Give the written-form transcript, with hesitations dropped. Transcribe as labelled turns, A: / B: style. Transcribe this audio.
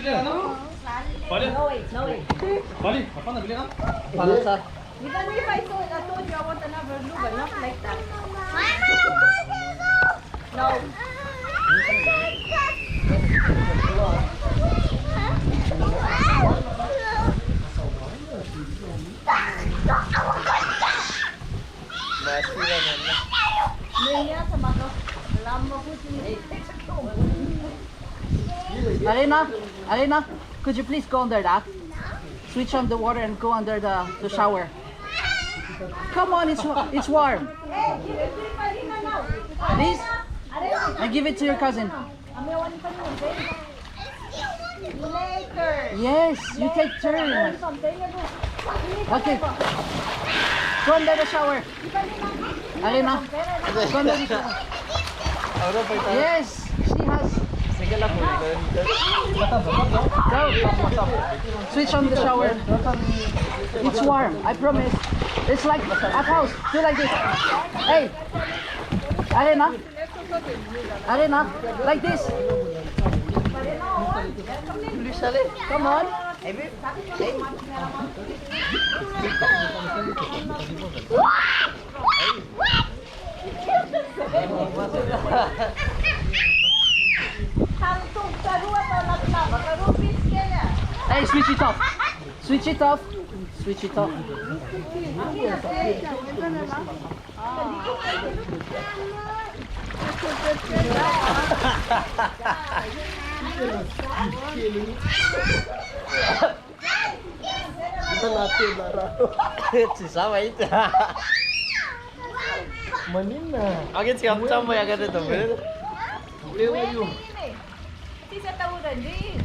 A: nabili ano? Pali.
B: No way, no way.
A: Pali, apa nabili ka?
C: Para sa...
B: Because if I told you I want another blue, but not like that. No.
C: Arena, could you please go under that? Switch on the water and go under the shower. Come on, it's warm. Please, and give it to your cousin.
B: Later.
C: Yes, you take turn. Okay. Go under the shower. Arena, go under the shower. Yes, she has. Go. Switch on the shower. It's warm, I promise. It's like a house. Do like this. Hey, Arena, like this. Come on. Hey, switch it off. Switch it off. Switch it off.
D: Sisama itu. Manina. Agak siap sama ya kan itu bener.
B: Si sa tawuran din.